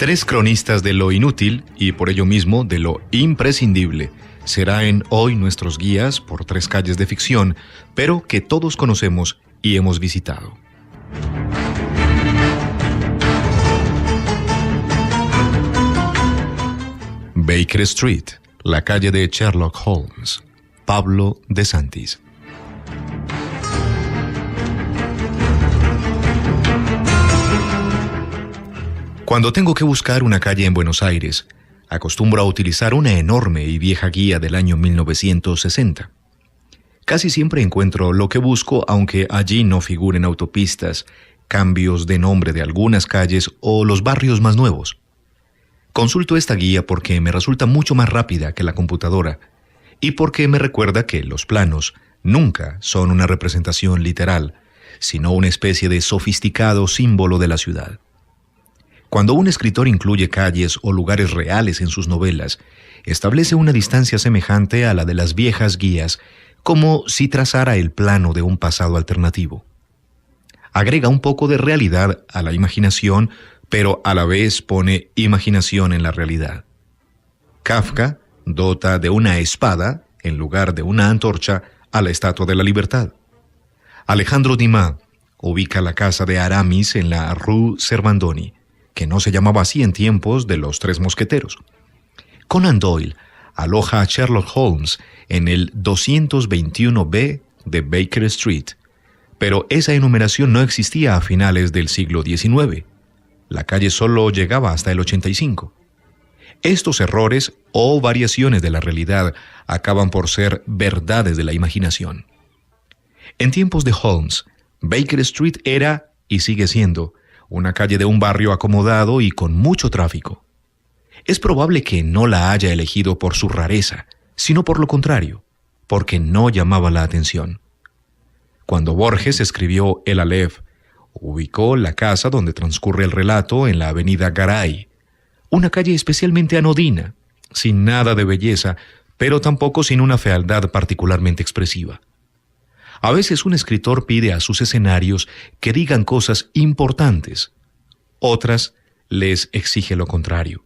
Tres cronistas de lo inútil y por ello mismo de lo imprescindible será en Hoy nuestros guías por tres calles de ficción, pero que todos conocemos y hemos visitado. Baker Street, la calle de Sherlock Holmes. Pablo de Santis. Cuando tengo que buscar una calle en Buenos Aires, acostumbro a utilizar una enorme y vieja guía del año 1960. Casi siempre encuentro lo que busco, aunque allí no figuren autopistas, cambios de nombre de algunas calles o los barrios más nuevos. Consulto esta guía porque me resulta mucho más rápida que la computadora y porque me recuerda que los planos nunca son una representación literal, sino una especie de sofisticado símbolo de la ciudad. Cuando un escritor incluye calles o lugares reales en sus novelas, establece una distancia semejante a la de las viejas guías, como si trazara el plano de un pasado alternativo. Agrega un poco de realidad a la imaginación, pero a la vez pone imaginación en la realidad. Kafka dota de una espada, en lugar de una antorcha, a la Estatua de la Libertad. Alejandro Dumas ubica la casa de Aramis en la Rue Servandoni, que no se llamaba así en tiempos de los Tres Mosqueteros. Conan Doyle aloja a Sherlock Holmes en el 221B de Baker Street, pero esa enumeración no existía a finales del siglo XIX. La calle solo llegaba hasta el 85. Estos errores o variaciones de la realidad acaban por ser verdades de la imaginación. En tiempos de Holmes, Baker Street era, y sigue siendo, una calle de un barrio acomodado y con mucho tráfico. Es probable que no la haya elegido por su rareza, sino por lo contrario, porque no llamaba la atención. Cuando Borges escribió El Aleph, ubicó la casa donde transcurre el relato en la avenida Garay, una calle especialmente anodina, sin nada de belleza, pero tampoco sin una fealdad particularmente expresiva. A veces un escritor pide a sus escenarios que digan cosas importantes. Otras les exige lo contrario,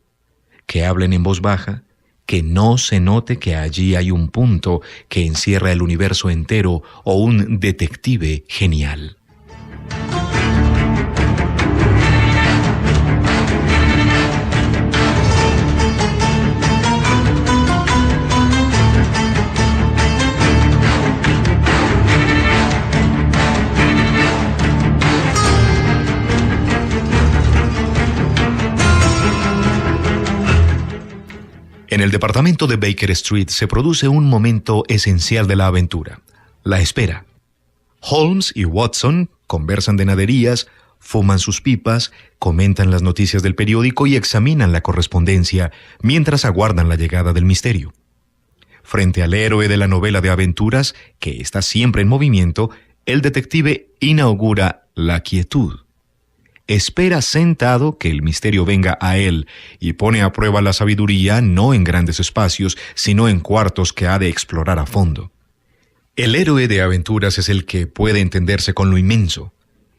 que hablen en voz baja, que no se note que allí hay un punto que encierra el universo entero o un detective genial. En el departamento de Baker Street se produce un momento esencial de la aventura, la espera. Holmes y Watson conversan de naderías, fuman sus pipas, comentan las noticias del periódico y examinan la correspondencia mientras aguardan la llegada del misterio. Frente al héroe de la novela de aventuras, que está siempre en movimiento, el detective inaugura la quietud. Espera sentado que el misterio venga a él y pone a prueba la sabiduría no en grandes espacios, sino en cuartos que ha de explorar a fondo. El héroe de aventuras es el que puede entenderse con lo inmenso.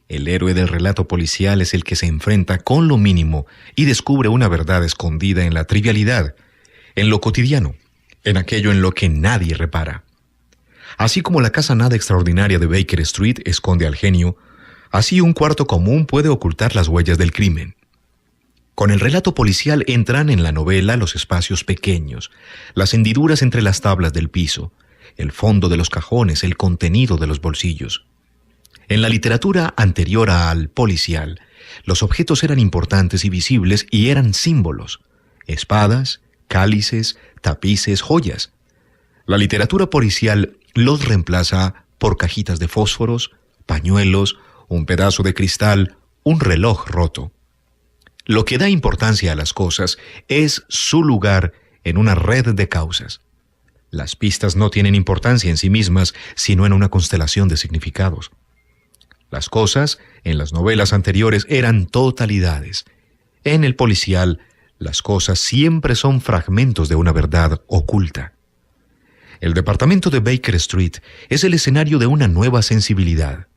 El héroe del relato policial es el que se enfrenta con lo mínimo y descubre una verdad escondida en la trivialidad, en lo cotidiano, en aquello en lo que nadie repara. Así como la casa nada extraordinaria de Baker Street esconde al genio, así un cuarto común puede ocultar las huellas del crimen. Con el relato policial entran en la novela los espacios pequeños, las hendiduras entre las tablas del piso, el fondo de los cajones, el contenido de los bolsillos. En la literatura anterior al policial, los objetos eran importantes y visibles y eran símbolos: espadas, cálices, tapices, joyas. La literatura policial los reemplaza por cajitas de fósforos, pañuelos, un pedazo de cristal, un reloj roto. Lo que da importancia a las cosas es su lugar en una red de causas. Las pistas no tienen importancia en sí mismas, sino en una constelación de significados. Las cosas, en las novelas anteriores, eran totalidades. En el policial, las cosas siempre son fragmentos de una verdad oculta. El departamento de Baker Street es el escenario de una nueva sensibilidad.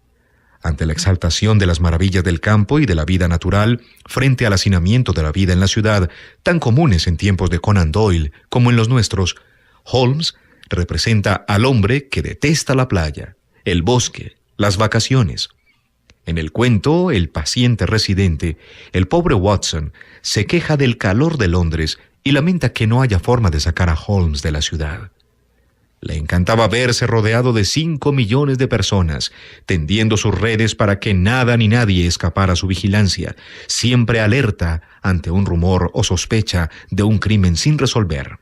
Ante la exaltación de las maravillas del campo y de la vida natural, frente al hacinamiento de la vida en la ciudad, tan comunes en tiempos de Conan Doyle como en los nuestros, Holmes representa al hombre que detesta la playa, el bosque, las vacaciones. En el cuento, el paciente residente, el pobre Watson, se queja del calor de Londres y lamenta que no haya forma de sacar a Holmes de la ciudad. Le encantaba verse rodeado de 5 millones de personas, tendiendo sus redes para que nada ni nadie escapara a su vigilancia, siempre alerta ante un rumor o sospecha de un crimen sin resolver.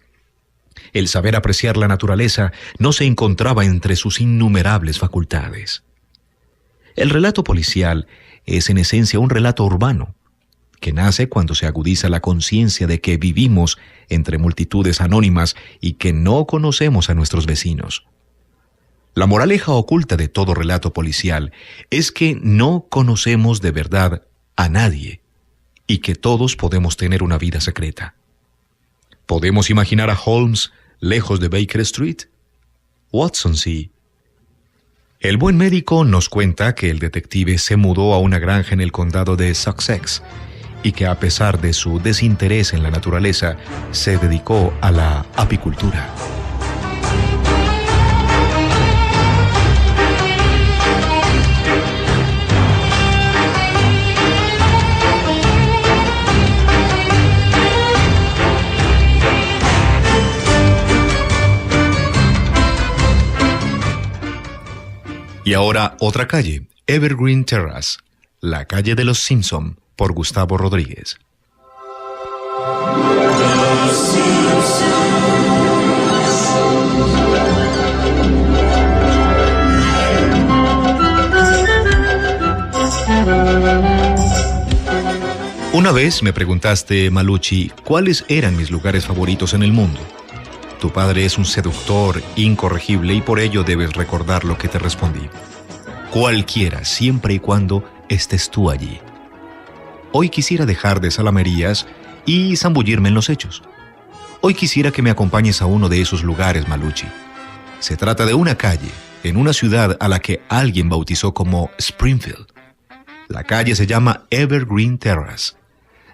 El saber apreciar la naturaleza no se encontraba entre sus innumerables facultades. El relato policial es en esencia un relato urbano, que nace cuando se agudiza la conciencia de que vivimos entre multitudes anónimas y que no conocemos a nuestros vecinos. La moraleja oculta de todo relato policial es que no conocemos de verdad a nadie y que todos podemos tener una vida secreta. ¿Podemos imaginar a Holmes lejos de Baker Street? Watson sí. El buen médico nos cuenta que el detective se mudó a una granja en el condado de Sussex y que a pesar de su desinterés en la naturaleza, se dedicó a la apicultura. Y ahora otra calle, Evergreen Terrace, la calle de los Simpson, por Gustavo Rodríguez. Una vez me preguntaste, Malucci, ¿cuáles eran mis lugares favoritos en el mundo? Tu padre es un seductor incorregible y por ello debes recordar lo que te respondí. Cualquiera, siempre y cuando estés tú allí. Hoy quisiera dejar de salamerías y zambullirme en los hechos. Hoy quisiera que me acompañes a uno de esos lugares, Malucci. Se trata de una calle, en una ciudad a la que alguien bautizó como Springfield. La calle se llama Evergreen Terrace.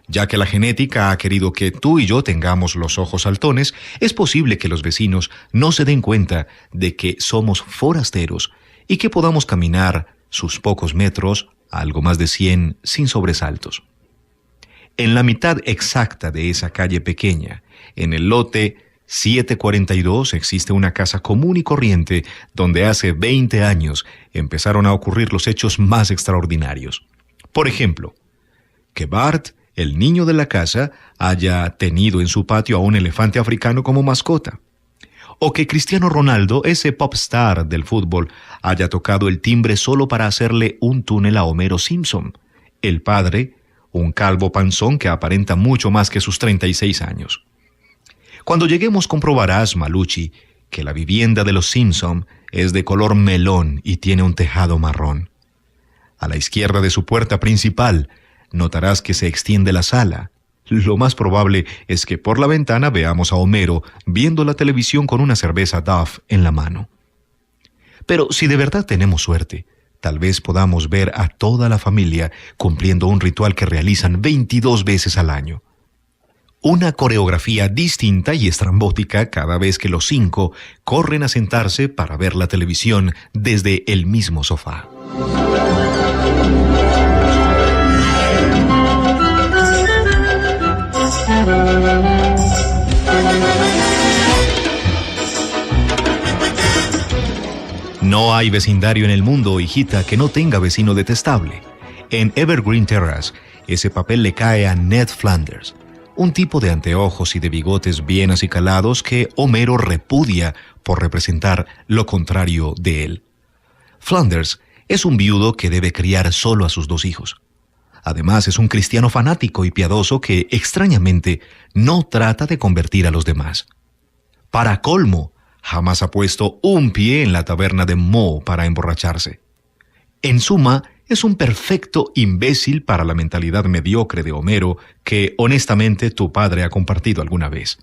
Ya que la genética ha querido que tú y yo tengamos los ojos saltones, es posible que los vecinos no se den cuenta de que somos forasteros y que podamos caminar sus pocos metros, algo más de 100, sin sobresaltos. En la mitad exacta de esa calle pequeña, en el lote 742, existe una casa común y corriente donde hace 20 años empezaron a ocurrir los hechos más extraordinarios. Por ejemplo, que Bart, el niño de la casa, haya tenido en su patio a un elefante africano como mascota. O que Cristiano Ronaldo, ese popstar del fútbol, haya tocado el timbre solo para hacerle un túnel a Homero Simpson, el padre, un calvo panzón que aparenta mucho más que sus 36 años. Cuando lleguemos comprobarás, Malucci, que la vivienda de los Simpson es de color melón y tiene un tejado marrón. A la izquierda de su puerta principal, notarás que se extiende la sala. Lo más probable es que por la ventana veamos a Homero viendo la televisión con una cerveza Duff en la mano. Pero si de verdad tenemos suerte, tal vez podamos ver a toda la familia cumpliendo un ritual que realizan 22 veces al año. Una coreografía distinta y estrambótica cada vez que los 5 corren a sentarse para ver la televisión desde el mismo sofá. No hay vecindario en el mundo, hijita, que no tenga vecino detestable. En Evergreen Terrace, ese papel le cae a Ned Flanders, un tipo de anteojos y de bigotes bien acicalados que Homero repudia por representar lo contrario de él. Flanders es un viudo que debe criar solo a sus 2 hijos. Además, es un cristiano fanático y piadoso que, extrañamente, no trata de convertir a los demás. Para colmo, jamás ha puesto un pie en la taberna de Moe para emborracharse. En suma, es un perfecto imbécil para la mentalidad mediocre de Homero que, honestamente, tu padre ha compartido alguna vez.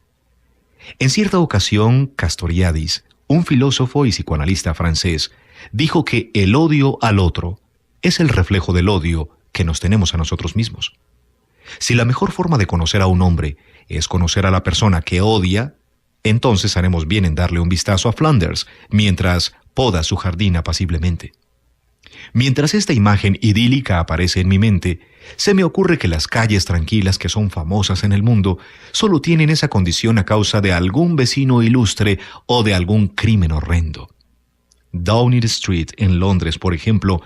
En cierta ocasión, Castoriadis, un filósofo y psicoanalista francés, dijo que el odio al otro es el reflejo del odio que nos tenemos a nosotros mismos. Si la mejor forma de conocer a un hombre es conocer a la persona que odia, entonces haremos bien en darle un vistazo a Flanders mientras poda su jardín apaciblemente. Mientras esta imagen idílica aparece en mi mente, se me ocurre que las calles tranquilas que son famosas en el mundo solo tienen esa condición a causa de algún vecino ilustre o de algún crimen horrendo. Downing Street en Londres, por ejemplo,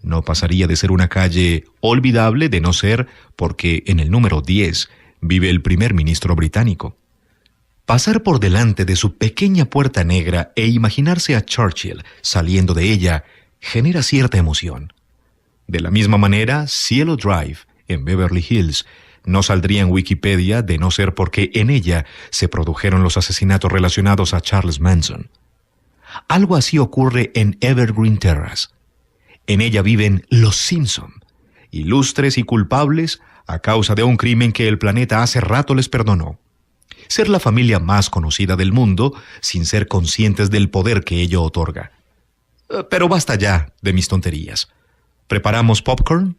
no pasaría de ser una calle olvidable de no ser porque en el número 10 vive el primer ministro británico. Pasar por delante de su pequeña puerta negra e imaginarse a Churchill saliendo de ella genera cierta emoción. De la misma manera, Cielo Drive, en Beverly Hills, no saldría en Wikipedia de no ser porque en ella se produjeron los asesinatos relacionados a Charles Manson. Algo así ocurre en Evergreen Terrace. En ella viven los Simpson, ilustres y culpables a causa de un crimen que el planeta hace rato les perdonó. Ser la familia más conocida del mundo sin ser conscientes del poder que ello otorga. Pero basta ya de mis tonterías. ¿Preparamos popcorn?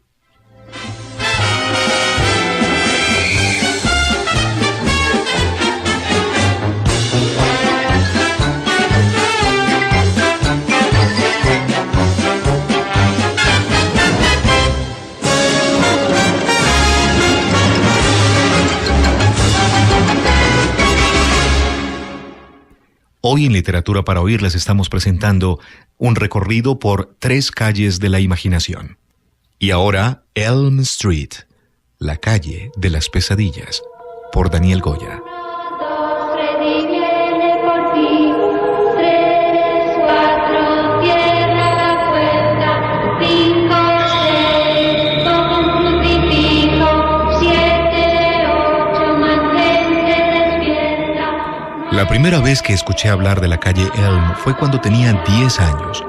Hoy en Literatura para Oír les estamos presentando un recorrido por 3 calles de la imaginación. Y ahora, Elm Street, la calle de las pesadillas, por Daniel Goya. La primera vez que escuché hablar de la calle Elm fue cuando tenía 10 años.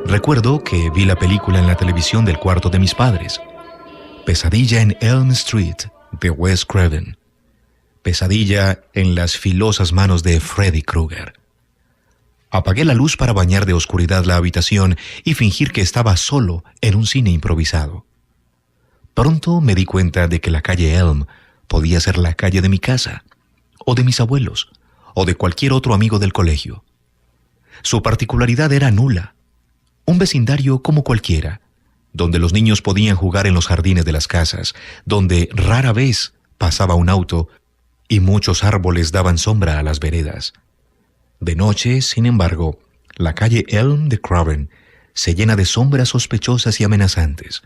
Recuerdo que vi la película en la televisión del cuarto de mis padres. Pesadilla en Elm Street, de Wes Craven. Pesadilla en las filosas manos de Freddy Krueger. Apagué la luz para bañar de oscuridad la habitación y fingir que estaba solo en un cine improvisado. Pronto me di cuenta de que la calle Elm podía ser la calle de mi casa, o de mis abuelos, o de cualquier otro amigo del colegio. Su particularidad era nula. Un vecindario como cualquiera, donde los niños podían jugar en los jardines de las casas, donde rara vez pasaba un auto y muchos árboles daban sombra a las veredas. De noche, sin embargo, la calle Elm de Craven se llena de sombras sospechosas y amenazantes,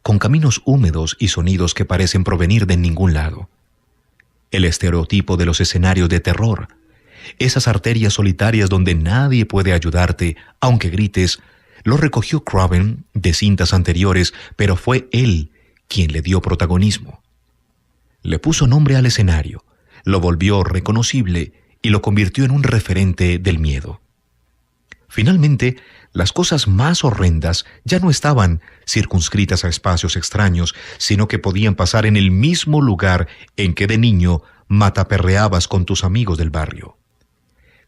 con caminos húmedos y sonidos que parecen provenir de ningún lado. El estereotipo de los escenarios de terror, esas arterias solitarias donde nadie puede ayudarte, aunque grites, lo recogió Craven de cintas anteriores, pero fue él quien le dio protagonismo. Le puso nombre al escenario, lo volvió reconocible y lo convirtió en un referente del miedo. Finalmente, las cosas más horrendas ya no estaban circunscritas a espacios extraños, sino que podían pasar en el mismo lugar en que de niño mataperreabas con tus amigos del barrio.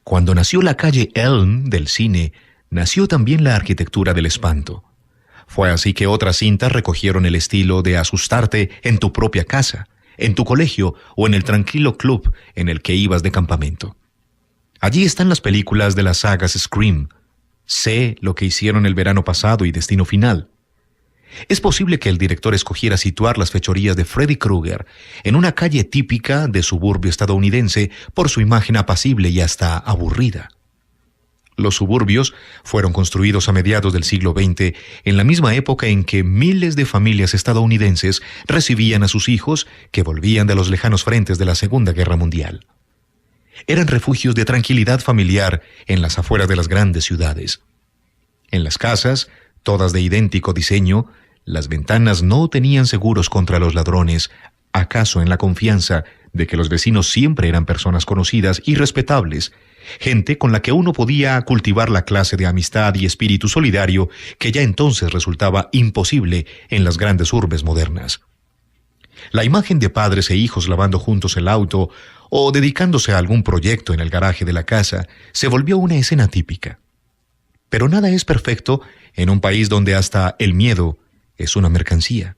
Cuando nació la calle Elm del cine, nació también la arquitectura del espanto. Fue así que otras cintas recogieron el estilo de asustarte en tu propia casa, en tu colegio o en el tranquilo club en el que ibas de campamento. Allí están las películas de las sagas Scream, Sé lo que hicieron el verano pasado y Destino Final. Es posible que el director escogiera situar las fechorías de Freddy Krueger en una calle típica de suburbio estadounidense por su imagen apacible y hasta aburrida. Los suburbios fueron construidos a mediados del siglo XX, en la misma época en que miles de familias estadounidenses recibían a sus hijos que volvían de los lejanos frentes de la Segunda Guerra Mundial. Eran refugios de tranquilidad familiar en las afueras de las grandes ciudades. En las casas, todas de idéntico diseño, las ventanas no tenían seguros contra los ladrones, acaso en la confianza de que los vecinos siempre eran personas conocidas y respetables, gente con la que uno podía cultivar la clase de amistad y espíritu solidario que ya entonces resultaba imposible en las grandes urbes modernas. La imagen de padres e hijos lavando juntos el auto o dedicándose a algún proyecto en el garaje de la casa se volvió una escena típica. Pero nada es perfecto en un país donde hasta el miedo es una mercancía.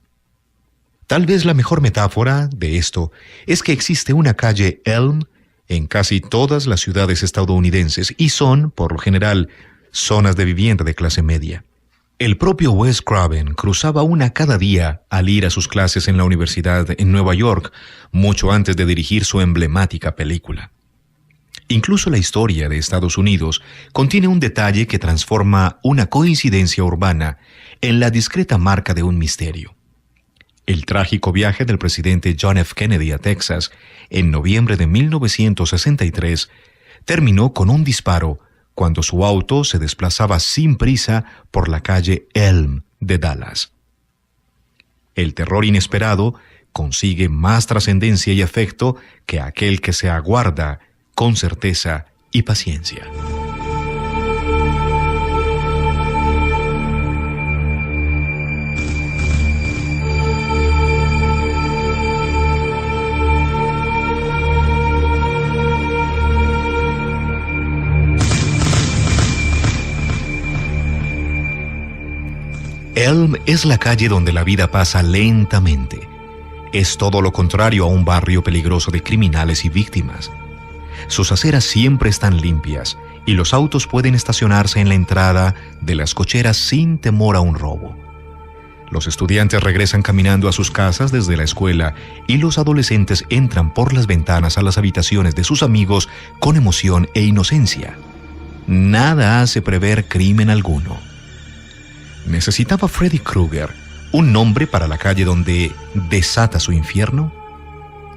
Tal vez la mejor metáfora de esto es que existe una calle Elm en casi todas las ciudades estadounidenses y son, por lo general, zonas de vivienda de clase media. El propio Wes Craven cruzaba una cada día al ir a sus clases en la universidad en Nueva York, mucho antes de dirigir su emblemática película. Incluso la historia de Estados Unidos contiene un detalle que transforma una coincidencia urbana en la discreta marca de un misterio. El trágico viaje del presidente John F. Kennedy a Texas en noviembre de 1963 terminó con un disparo cuando su auto se desplazaba sin prisa por la calle Elm de Dallas. El terror inesperado consigue más trascendencia y efecto que aquel que se aguarda con certeza y paciencia. Elm es la calle donde la vida pasa lentamente. Es todo lo contrario a un barrio peligroso de criminales y víctimas. Sus aceras siempre están limpias y los autos pueden estacionarse en la entrada de las cocheras sin temor a un robo. Los estudiantes regresan caminando a sus casas desde la escuela y los adolescentes entran por las ventanas a las habitaciones de sus amigos con emoción e inocencia. Nada hace prever crimen alguno. ¿Necesitaba Freddy Krueger un nombre para la calle donde desata su infierno?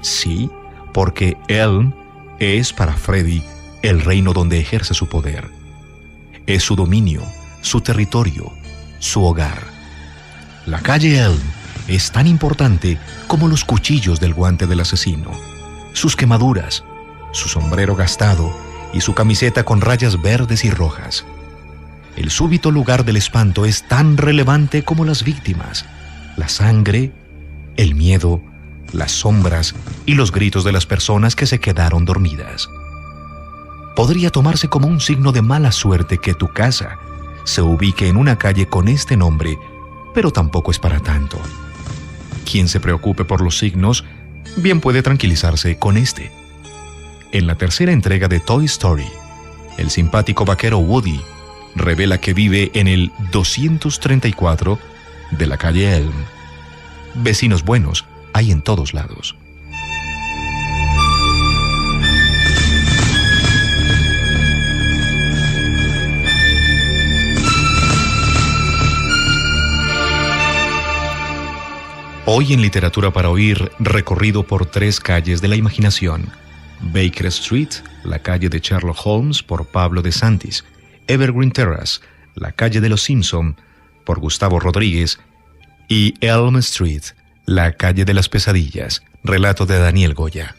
Sí, porque Elm es para Freddy el reino donde ejerce su poder. Es su dominio, su territorio, su hogar. La calle Elm es tan importante como los cuchillos del guante del asesino, sus quemaduras, su sombrero gastado y su camiseta con rayas verdes y rojas. El súbito lugar del espanto es tan relevante como las víctimas, la sangre, el miedo, las sombras y los gritos de las personas que se quedaron dormidas. Podría tomarse como un signo de mala suerte que tu casa se ubique en una calle con este nombre, pero tampoco es para tanto. Quien se preocupe por los signos, bien puede tranquilizarse con este. En la tercera entrega de Toy Story, el simpático vaquero Woody revela que vive en el 234 de la calle Elm. Vecinos buenos hay en todos lados. Hoy en Literatura para Oír, recorrido por 3 calles de la imaginación. Baker Street, la calle de Sherlock Holmes, por Pablo de Santis. Evergreen Terrace, la calle de los Simpson, por Gustavo Rodríguez, y Elm Street, la calle de las pesadillas, relato de Daniel Goya.